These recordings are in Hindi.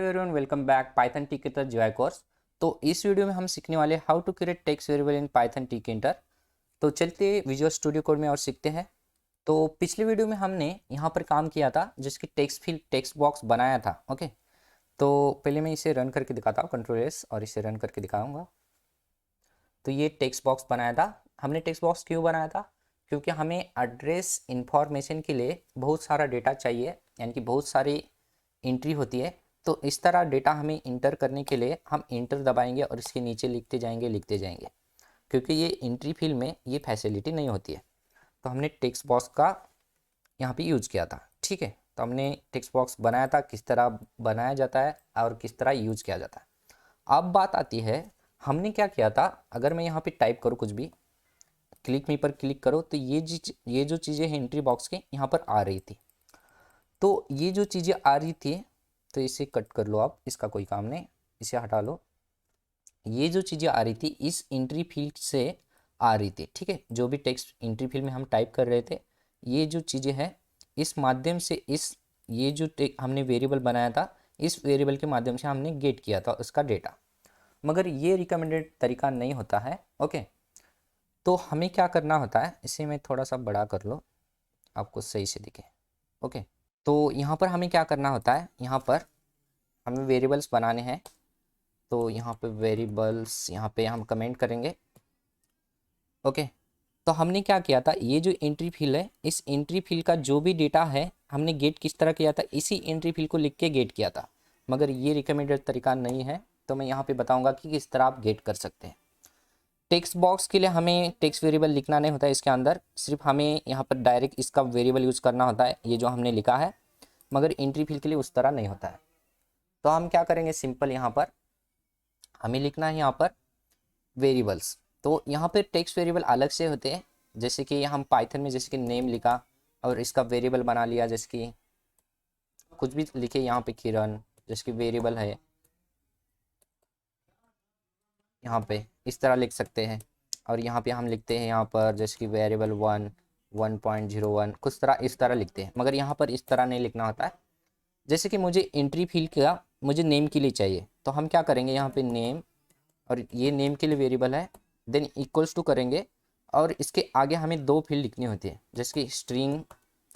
Everyone, welcome back Python Tkinter GUI course. तो इस वीडियो में हम सीखने वाले how to create text variable in Python Tkinter. तो चलते विजुअल स्टूडियो कोड में और सीखते हैं। तो पिछले वीडियो में हमने यहाँ पर काम किया था जिसकी टेक्स्ट फील्ड टेक्स्ट बॉक्स बनाया था। ओके, तो पहले मैं इसे रन करके दिखाता हूँ, कंट्रोल एस, और इसे रन करके दिखाऊंगा। तो ये टेक्स्ट बॉक्स बनाया था हमने। टेक्स्ट बॉक्स क्यों बनाया था? क्योंकि हमें एड्रेस इंफॉर्मेशन के लिए बहुत सारा डेटा चाहिए, यानी कि बहुत सारी एंट्री होती है। तो इस तरह डेटा हमें इंटर करने के लिए हम इंटर दबाएंगे और इसके नीचे लिखते जाएंगे, क्योंकि ये एंट्री फील्ड में ये फैसिलिटी नहीं होती है। तो हमने टेक्स्ट बॉक्स का यहाँ पे यूज किया था। ठीक है, तो हमने टेक्स्ट बॉक्स बनाया था, किस तरह बनाया जाता है और किस तरह यूज किया जाता है। अब बात आती है हमने क्या किया था। अगर मैं यहाँ पे टाइप करूँ कुछ भी, क्लिक मी पर क्लिक करो, तो ये जो चीज़ें हैं एंट्री बॉक्स के यहाँ पर आ रही थी। तो ये जो चीज़ें आ रही थी, तो इसे कट कर लो आप, इसका कोई काम नहीं, इसे हटा लो। ये जो चीज़ें आ रही थी इस एंट्री फील्ड से आ रही थी। ठीक है, जो भी टेक्स्ट एंट्री फील्ड में हम टाइप कर रहे थे, ये जो चीज़ें हैं इस माध्यम से ये जो हमने वेरिएबल बनाया था, इस वेरिएबल के माध्यम से हमने गेट किया था उसका डेटा। मगर ये रिकमेंडेड तरीका नहीं होता है। ओके, तो हमें क्या करना होता है, इसे मैं थोड़ा सा बड़ा कर लो, आपको सही से दिखे। ओके, तो यहाँ पर हमें क्या करना होता है, यहाँ पर हमें वेरिएबल्स बनाने हैं। तो यहाँ पे वेरिएबल्स, यहाँ पे हम कमेंट करेंगे। ओके, तो हमने क्या किया था, ये जो एंट्री फील्ड है, इस एंट्री फील्ड का जो भी डेटा है हमने गेट किस तरह किया था, इसी एंट्री फील्ड को लिख के गेट किया था। मगर ये रिकमेंडेड तरीका नहीं है, तो मैं यहाँ पे बताऊँगा कि किस तरह आप गेट कर सकते हैं। टेक्स्ट बॉक्स के लिए हमें टेक्स्ट वेरिएबल लिखना नहीं होता है इसके अंदर, सिर्फ हमें यहाँ पर डायरेक्ट इसका वेरिएबल यूज़ करना होता है, ये जो हमने लिखा है। मगर एंट्री फील्ड के लिए उस तरह नहीं होता है। तो हम क्या करेंगे, सिंपल यहाँ पर हमें लिखना है यहाँ पर वेरिएबल्स। तो यहाँ पर टेक्स्ट वेरिएबल अलग से होते हैं, जैसे कि हम पाइथन में जैसे कि नेम लिखा और इसका वेरिएबल बना लिया, जैसे कि कुछ भी लिखे यहाँ पे किरण, जैसे कि वेरिएबल है, यहाँ पे इस तरह लिख सकते हैं। और यहाँ पे हम लिखते हैं यहाँ पर जैसे कि वेरिएबल 1.01 कुछ तरह इस तरह लिखते हैं। मगर यहाँ पर इस तरह नहीं लिखना होता है। जैसे कि मुझे एंट्री फील्ड का मुझे नेम के लिए चाहिए, तो हम क्या करेंगे, यहाँ पे नेम, और ये नेम के लिए वेरिएबल है, देन इक्वल्स टू करेंगे। और इसके आगे हमें दो फील्ड लिखनी होती है, जैसे कि स्ट्रिंग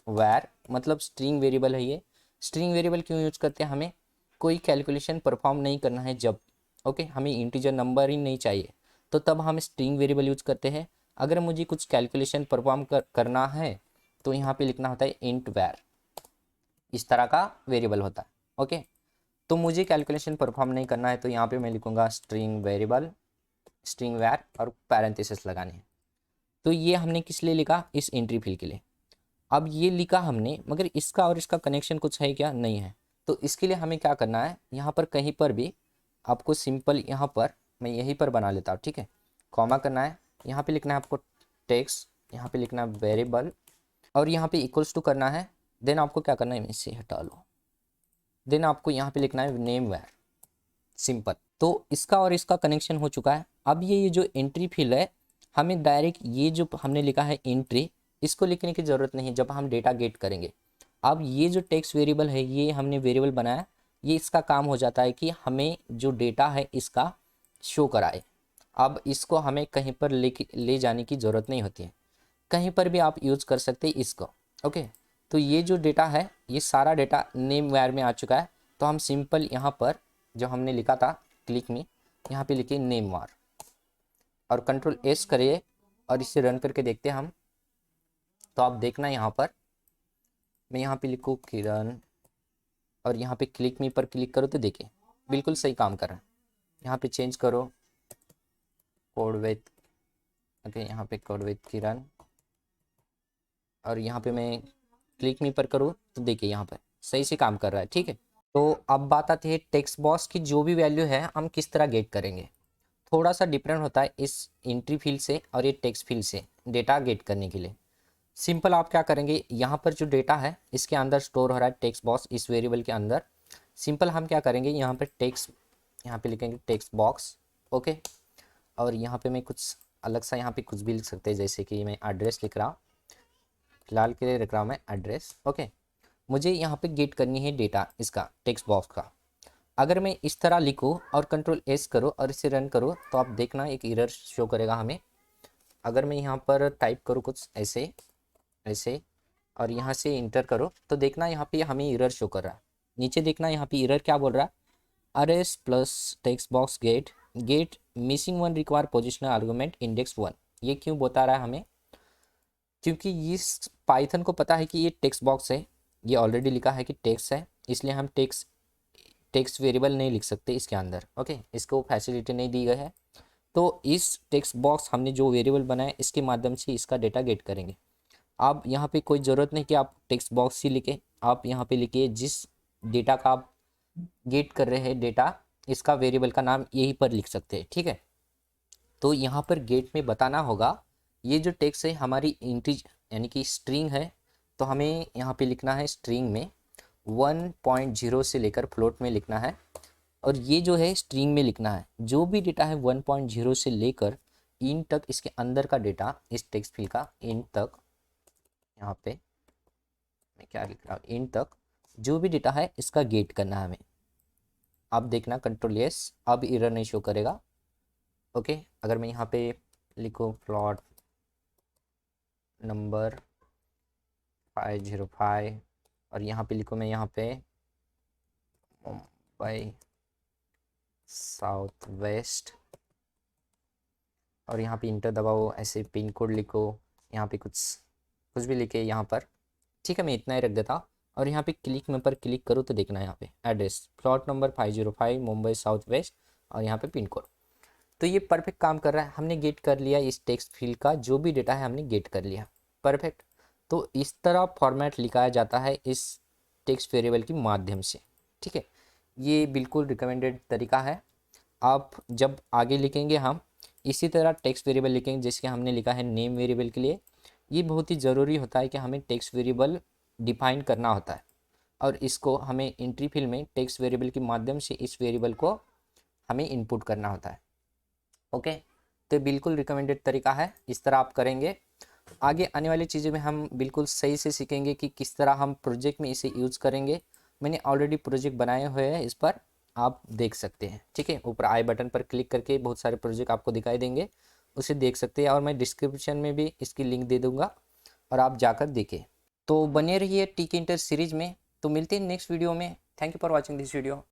वैर, मतलब स्ट्रिंग वेरिएबल है ये। स्ट्रिंग वेरिएबल क्यों यूज करते हैं, हमें कोई कैलकुलेशन परफॉर्म नहीं करना है जब, ओके, हमें इंटीजर नंबर ही नहीं चाहिए, तो तब हम स्ट्रिंग वेरिएबल यूज करते हैं। अगर मुझे कुछ कैलकुलेशन परफॉर्म करना है, तो यहाँ पे लिखना होता है इंट वैर, इस तरह का वेरिएबल होता है। ओके, तो मुझे कैलकुलेशन परफॉर्म नहीं करना है, तो यहाँ पे मैं लिखूंगा स्ट्रिंग वेरिएबल, स्ट्रिंग वैर, और पैरेंथेसिस लगाने हैं। तो ये हमने किस लिए लिखा, इस एंट्री फील्ड के लिए। अब ये लिखा हमने, मगर इसका और इसका कनेक्शन कुछ है क्या, नहीं है। तो इसके लिए हमें क्या करना है, यहाँ पर कहीं पर भी आपको सिंपल, यहाँ पर मैं यहीं पर बना लेता हूँ। ठीक है, कॉमा करना है, यहाँ पे लिखना है आपको टेक्स्ट, यहाँ पे लिखना है वेरिएबल, और यहाँ पे इक्वल्स टू करना है। देन आपको क्या करना है, मैं इसे हटा लो, देन आपको यहाँ पे लिखना है नेम वैर, सिंपल। तो इसका और इसका कनेक्शन हो चुका है। अब ये जो एंट्री फील्ड है, हमें डायरेक्ट ये जो हमने लिखा है एंट्री, इसको लिखने की ज़रूरत नहीं जब हम डेटा गेट करेंगे। अब ये जो टेक्स्ट वेरिएबल है, ये हमने वेरिएबल बनाया, ये इसका काम हो जाता है कि हमें जो डेटा है इसका शो कराए। अब इसको हमें कहीं पर ले जाने की ज़रूरत नहीं होती है, कहीं पर भी आप यूज़ कर सकते हैं इसको। ओके, तो ये जो डेटा है, ये सारा डेटा नेम वेयर में आ चुका है। तो हम सिंपल यहाँ पर जो हमने लिखा था क्लिक में, यहाँ पे लिखिए नेम वार, और कंट्रोल एस करिए और इसे रन करके देखते हैं हम। तो आप देखना यहाँ पर मैं यहाँ पे लिखूँ किरण, और यहाँ पे क्लिक मी पर क्लिक करो, तो देखिए बिल्कुल सही काम कर रहा है। यहाँ पे चेंज करो कोड विथ, ओके, यहाँ पे कोड विथ किरण, और यहाँ पे मैं क्लिक मी पर करूँ, तो देखिए यहाँ पर सही से काम कर रहा है। ठीक है, तो अब बात आती है टेक्स्ट बॉक्स की जो भी वैल्यू है हम किस तरह गेट करेंगे। थोड़ा सा डिफरेंट होता है इस एंट्री फील्ड से और ये टेक्स्ट फील्ड से डेटा गेट करने के लिए। सिंपल आप क्या करेंगे, यहाँ पर जो डेटा है इसके अंदर स्टोर हो रहा है टेक्स्ट बॉक्स, इस वेरिएबल के अंदर। सिंपल हम क्या करेंगे, यहाँ पर टेक्स्ट, यहाँ पे लिखेंगे टेक्स्ट बॉक्स। ओके, और यहाँ पे मैं कुछ अलग सा यहाँ पे कुछ भी लिख सकते हैं, जैसे कि मैं एड्रेस लिख रहा हूँ, फिलहाल के लिए लिख रहा हूँ मैं एड्रेस। ओके, मुझे यहाँ पे गेट करनी है डेटा इसका टेक्स्ट बॉक्स का। अगर मैं इस तरह लिखूँ और कंट्रोल एस करो और इसे रन करो तो आप देखना एक एरर शो करेगा हमें। अगर मैं यहाँ पर टाइप करूँ कुछ ऐसे ऐसे और यहाँ से इंटर करो तो देखना यहाँ पे हमें एरर शो कर रहा है। नीचे देखना यहाँ पे एरर क्या बोल रहा है, RS plus text box get get missing one require positional argument index 1। ये क्यों बता रहा है हमें, क्योंकि इस पाइथन को पता है कि ये टेक्स्ट बॉक्स है, ये ऑलरेडी लिखा है कि टेक्स्ट है, इसलिए हम टेक्स्ट वेरिएबल नहीं लिख सकते इसके अंदर। ओके, इसको फैसिलिटी नहीं दी गई है। तो इस टेक्स्ट बॉक्स हमने जो वेरिएबल बनाया इसके माध्यम से इसका डेटा गेट करेंगे। आप यहाँ पे कोई ज़रूरत नहीं कि आप टेक्स्ट बॉक्स ही लिखें, आप यहाँ पे लिखिए जिस डेटा का आप गेट कर रहे हैं डेटा, इसका वेरिएबल का नाम यहीं पर लिख सकते हैं। ठीक है, तो यहाँ पर गेट में बताना होगा ये जो टेक्स्ट है हमारी इंटीज यानी कि स्ट्रिंग है, तो हमें यहाँ पे लिखना है स्ट्रिंग में 1.0 से लेकर फ्लोट में लिखना है। और ये जो है स्ट्रिंग में लिखना है जो भी डेटा है 1.0 से लेकर इन तक, इसके अंदर का डेटा इस टेक्स्ट फील्ड का इन तक, यहाँ पे मैं क्या लिख रहा हूँ, इन तक जो भी डेटा है इसका गेट करना है हमें। आप देखना कंट्रोल एस, अब एरर नहीं शो करेगा। ओके, अगर मैं यहाँ पे लिखूँ प्लॉट नंबर 505 और यहाँ पे लिखूँ मैं यहाँ पे मुंबई साउथ वेस्ट और यहाँ पे इंटर दबाओ, ऐसे पिन कोड लिखो, यहाँ पे कुछ भी लिखे यहाँ पर। ठीक है, मैं इतना ही रख देता और यहाँ पे क्लिक में पर क्लिक करूँ तो देखना यहाँ पे address plot number 505 Mumbai south west और यहाँ पे पिन कोड। तो ये परफेक्ट काम कर रहा है, हमने गेट कर लिया इस टेक्स्ट फील्ड का जो भी डेटा है हमने गेट कर लिया। परफेक्ट, तो इस तरह फॉर्मेट लिखाया जाता है इस टेक्स्ट वेरिएबल के माध्यम से। ठीक है, ये बिल्कुल रिकमेंडेड तरीका है। आप जब आगे लिखेंगे हम इसी तरह टेक्स्ट वेरिएबल लिखेंगे जैसे कि हमने लिखा है नेम वेरिएबल के लिए। ये बहुत ही ज़रूरी होता है कि हमें टेक्स्ट वेरिएबल डिफाइन करना होता है और इसको हमें एंट्री फील्ड में टेक्स्ट वेरिएबल के माध्यम से इस वेरिएबल को हमें इनपुट करना होता है। ओके, तो बिल्कुल रिकमेंडेड तरीका है, इस तरह आप करेंगे। आगे आने वाली चीज़ों में हम बिल्कुल सही से सीखेंगे कि किस तरह हम प्रोजेक्ट में इसे यूज़ करेंगे। मैंने ऑलरेडी प्रोजेक्ट बनाए हुए हैं, इस पर आप देख सकते हैं। ठीक है, ऊपर आई बटन पर क्लिक करके बहुत सारे प्रोजेक्ट आपको दिखाई देंगे, उसे देख सकते हैं और मैं डिस्क्रिप्शन में भी इसकी लिंक दे दूँगा और आप जाकर देखें। तो बने रहिए टीके इंटर सीरीज में। तो मिलते हैं नेक्स्ट वीडियो में। Thank you for watching this video.